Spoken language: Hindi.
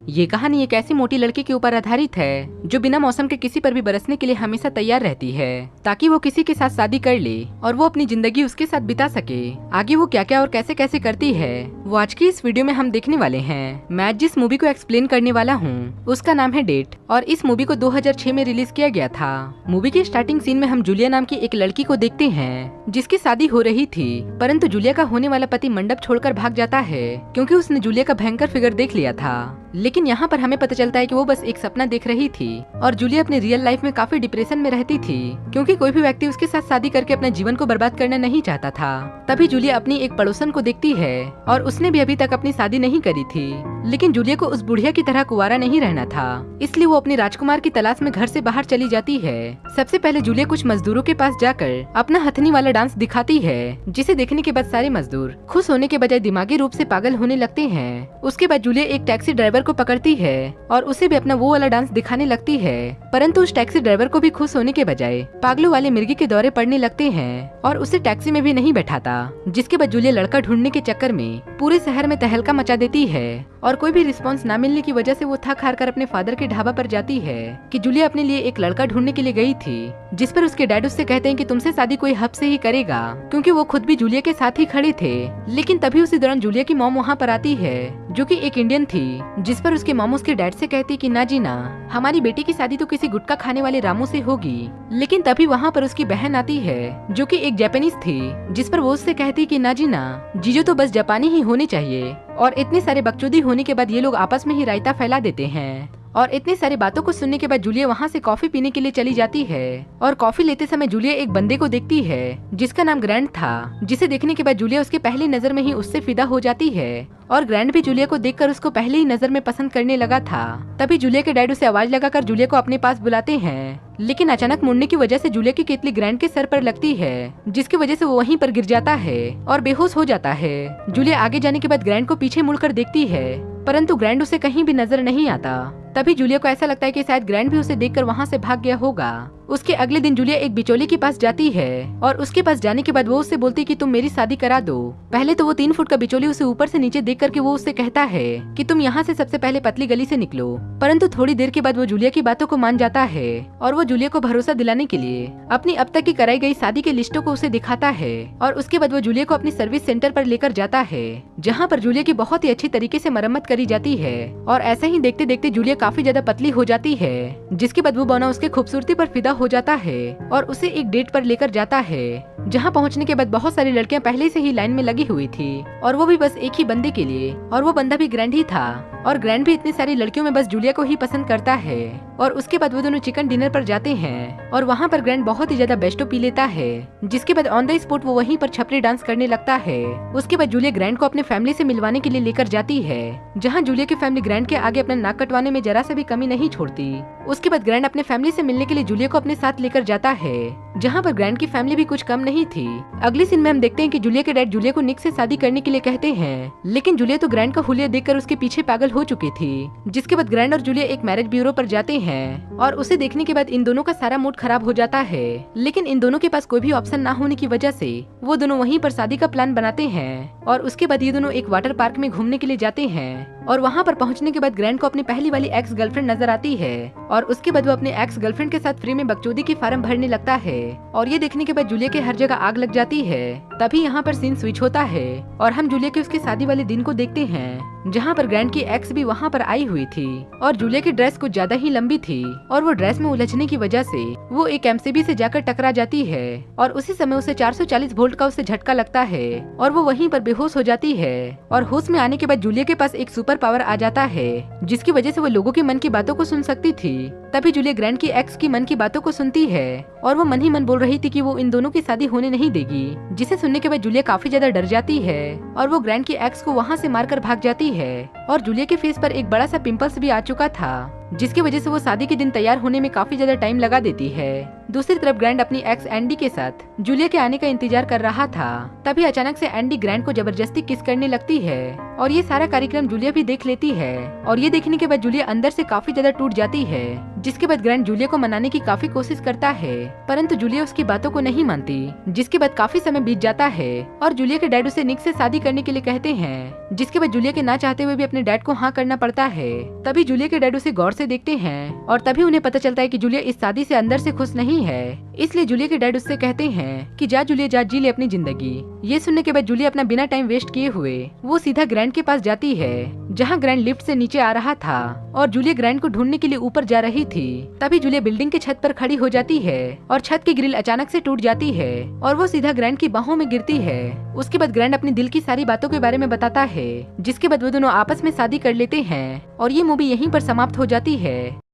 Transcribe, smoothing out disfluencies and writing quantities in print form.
ये कहानी एक ऐसी मोटी लड़की के ऊपर आधारित है जो बिना मौसम के किसी पर भी बरसने के लिए हमेशा तैयार रहती है ताकि वो किसी के साथ शादी कर ले और वो अपनी जिंदगी उसके साथ बिता सके। आगे वो क्या क्या और कैसे कैसे करती है वो आज की इस वीडियो में हम देखने वाले हैं। मैं जिस मूवी को एक्सप्लेन करने वाला हूँ उसका नाम है डेट और इस मूवी को 2006 में रिलीज किया गया था। मूवी के स्टार्टिंग सीन में हम जूलिया नाम की एक लड़की को देखते हैं जिसकी शादी हो रही थी, परंतु जूलिया का होने वाला पति मंडप छोड़कर भाग जाता है क्योंकि उसने जूलिया का भयंकर फिगर देख लिया था। लेकिन यहाँ पर हमें पता चलता है कि वो बस एक सपना देख रही थी और जूलिया अपनी रियल लाइफ में काफी डिप्रेशन में रहती थी क्योंकि कोई भी व्यक्ति उसके साथ शादी करके अपने जीवन को बर्बाद करना नहीं चाहता था। तभी जूलिया अपनी एक पड़ोसन को देखती है और उसने भी अभी तक अपनी शादी नहीं करी थी, लेकिन जूलिया को उस बुढ़िया की तरह कुंवारा नहीं रहना था, इसलिए वो अपनी राजकुमार की तलाश में घर से बाहर चली जाती है। सबसे पहले जूलिया कुछ मजदूरों के पास जाकर अपना हथनी वाला डांस दिखाती है जिसे देखने के बाद सारे मजदूर खुश होने के बजाय दिमागी रूप से पागल होने लगते हैं। उसके बाद जूलिया एक टैक्सी ड्राइवर को पकड़ती है और उसे भी अपना वो वाला डांस दिखाने लगती है, परंतु उस टैक्सी ड्राइवर को भी खुश होने के बजाय पागलों वाले मिर्गी के दौरे पड़ने लगते हैं और उसे टैक्सी में भी नहीं बैठाता। जिसके बाद जूलिया लड़का ढूंढने के चक्कर में पूरे शहर में तहलका मचा देती है और कोई भी रिस्पांस ना मिलने की वजह से वो थक हार कर अपने फादर के ढाबा पर जाती है कि जूलिया अपने लिए एक लड़का ढूंढने के लिए गई थी, जिस पर उसके डैड उससे कहते हैं कि तुमसे शादी कोई हब से ही करेगा क्योंकि वो खुद भी जूलिया के साथ ही खड़े थे। लेकिन तभी उसी दौरान जूलिया की मॉम वहाँ पर आती है जो कि एक इंडियन थी, जिस पर उसके मॉम उसके डैड से कहती कि ना जी ना, हमारी बेटी की शादी तो किसी गुटखा खाने वाले रामू से होगी। लेकिन तभी वहाँ पर उसकी बहन आती है जो कि एक जापानीज थी, जिस पर वो उससे कहती कि ना जी ना, जीजो तो बस जापानी ही होने चाहिए। और इतने सारे बकचोदी होने के बाद ये लोग आपस में ही रायता फैला देते हैं और इतनी सारी बातों को सुनने के बाद जूलिया वहाँ से कॉफी पीने के लिए चली जाती है और कॉफी लेते समय जूलिया एक बंदे को देखती है जिसका नाम ग्रैंड था, जिसे देखने के बाद जूलिया उसके पहली नजर में ही उससे फिदा हो जाती है और ग्रैंड भी जूलिया को देखकर उसको पहले ही नजर में पसंद करने लगा था। तभी जूलिया के डैड उसे आवाज लगाकर जूलिया को अपने पास बुलाते हैं, लेकिन अचानक मुड़ने की वजह से जूलिया की केतली ग्रैंड के सर पर लगती है जिसकी वजह से वो वहीं पर गिर जाता है और बेहोश हो जाता है। जूलिया आगे जाने के बाद ग्रैंड को पीछे मुड़कर देखती है, परंतु ग्रैंड उसे कहीं भी नजर नहीं आता। तभी जूलिया को ऐसा लगता है कि शायद ग्रैंड भी उसे देखकर वहाँ से भाग गया होगा। उसके अगले दिन जूलिया एक बिचौली के पास जाती है और उसके पास जाने के बाद वो उससे बोलती कि तुम मेरी शादी करा दो। पहले तो वो 3 फुट का बिचौली उसे ऊपर से नीचे देख करके वो उससे कहता है कि तुम यहाँ से सबसे पहले पतली गली से निकलो, परंतु थोड़ी देर के बाद वो जूलिया की बातों को मान जाता है और वो जूलिया को भरोसा दिलाने के लिए अपनी अब तक की कराई गई शादी के लिस्टों को उसे दिखाता है और उसके बाद वो जूलिया को अपनी सर्विस सेंटर पर लेकर जाता है जहाँ पर जूलिया की बहुत ही अच्छी तरीके से मरम्मत करी जाती है और ऐसे ही देखते देखते जूलिया काफी ज्यादा पतली हो जाती है, जिसके बाद वो बौना उसके खूबसूरती पर फिदा हो जाता है और उसे एक डेट पर लेकर जाता है जहाँ पहुँचने के बाद बहुत सारी लड़कियां पहले से ही लाइन में लगी हुई थी और वो भी बस एक ही बंदे के लिए, और वो बंदा भी ग्रैंड ही था और ग्रैंड भी इतनी सारी लड़कियों में बस जूलिया को ही पसंद करता है। और उसके बाद वो दोनों चिकन डिनर पर जाते हैं और वहाँ पर ग्रैंड बहुत ही ज्यादा बेस्टो पी लेता है, जिसके बाद ऑन द स्पॉट वो वहीं पर छपरी डांस करने लगता है। उसके बाद जूलिया ग्रैंड को अपने फैमिली से मिलवाने के लिए लेकर जाती है जहाँ जूलिया की फैमिली ग्रैंड के आगे अपना नाक कटवाने में जरा से भी कमी नहीं छोड़ती। उसके बाद ग्रैंड अपने फैमिली से मिलने के लिए जूलिया को अपने साथ लेकर जाता है जहाँ पर ग्रैंड की फैमिली भी कुछ कम नहीं थी। अगले सीन में हम देखते हैं कि जूलिया के डैड जूलिया को निक से शादी करने के लिए कहते हैं, लेकिन जूलिया तो ग्रैंड का हुलिया देखकर उसके पीछे पागल हो चुकी थी। जिसके बाद ग्रैंड और जूलिया एक मैरिज ब्यूरो पर जाते हैं और उसे देखने के बाद इन दोनों का सारा मूड खराब हो जाता है, लेकिन इन दोनों के पास कोई भी ऑप्शन ना होने की वजह से वो दोनों वहीं पर शादी का प्लान बनाते हैं और उसके बाद ये दोनों एक वाटर पार्क में घूमने के लिए जाते हैं और वहाँ पर पहुँचने के बाद ग्रैंड को अपनी पहली वाली एक्स गर्लफ्रेंड नजर आती है और उसके बाद वो अपने एक्स गर्लफ्रेंड के साथ फ्री में बकचोदी के फार्म भरने लगता है और ये देखने के बाद जूलिया के हर जगह आग लग जाती है। तभी यहाँ पर सीन स्विच होता है और हम जूलिया के उसके शादी वाले दिन को देखते हैं जहाँ पर ग्रैंड की एक्स भी वहाँ पर आई हुई थी और जूलिया की ड्रेस कुछ ज्यादा ही लंबी थी और वो ड्रेस में उलझने की वजह से वो एक एमसीबी से जाकर टकरा जाती है और उसी समय उसे 440 वोल्ट का उसे झटका लगता है और वो वहीं पर बेहोश हो जाती है और होश में आने के बाद जूलिया के पास एक सुपर पावर आ जाता है जिसकी वजह से वो लोगों के मन की बातों को सुन सकती थी। तभी जूलिया ग्रैंड की एक्स की मन की बातों को सुनती है और वो मन ही मन बोल रही थी कि वो इन दोनों की शादी होने नहीं देगी, जिसे सुनने के बाद जूलिया काफी ज्यादा डर जाती है और वो ग्रैंड की एक्स को वहाँ से मारकर भाग जाती है और जूलिया के फेस पर एक बड़ा सा पिंपल्स भी आ चुका था जिसकी वजह से वो शादी के दिन तैयार होने में काफी ज्यादा टाइम लगा देती है। दूसरी तरफ ग्रैंड अपनी एक्स एंडी के साथ जूलिया के आने का इंतजार कर रहा था। तभी अचानक से एंडी ग्रैंड को जबरदस्ती किस करने लगती है और ये सारा कार्यक्रम जूलिया भी देख लेती है। और ये देखने के बाद जूलिया अंदर से काफी ज्यादा टूट जाती है। जिसके बाद ग्रैंड जूलिया को मनाने की काफी कोशिश करता है, परंतु जूलिया उसकी बातों को नहीं मानती। जिसके बाद काफी समय बीत जाता है और जूलिया के डैड उसे निक से शादी करने के लिए कहते हैं। जिसके बाद जूलिया के ना चाहते हुए भी अपने डैड को हाँ करना पड़ता है। तभी जूलिया के डैड उसे गौर से देखते हैं और तभी उन्हें पता चलता है कि जूलिया इस शादी से अंदर से खुश नहीं है। इसलिए जूलिया के डैड उससे कहते हैं कि जा जूलिया, जा जी ले अपनी जिंदगी। ये सुनने के बाद जूलिया अपना बिना टाइम वेस्ट किए हुए वो सीधा ग्रैंड के पास जाती है, जहाँ ग्रैंड लिफ्ट से नीचे आ रहा था और जूलिया ग्रैंड को ढूंढने के लिए ऊपर जा रही थी। तभी जूलिया बिल्डिंग के छत पर खड़ी हो जाती है और छत की ग्रिल अचानक से टूट जाती है और वो सीधा ग्रैंड की बाहों में गिरती है। उसके बाद ग्रैंड अपनी दिल की सारी बातों के बारे में बताता है, जिसके बाद वो दोनों आपस में शादी कर लेते हैं और ये मूवी यहीं पर समाप्त हो जाती है।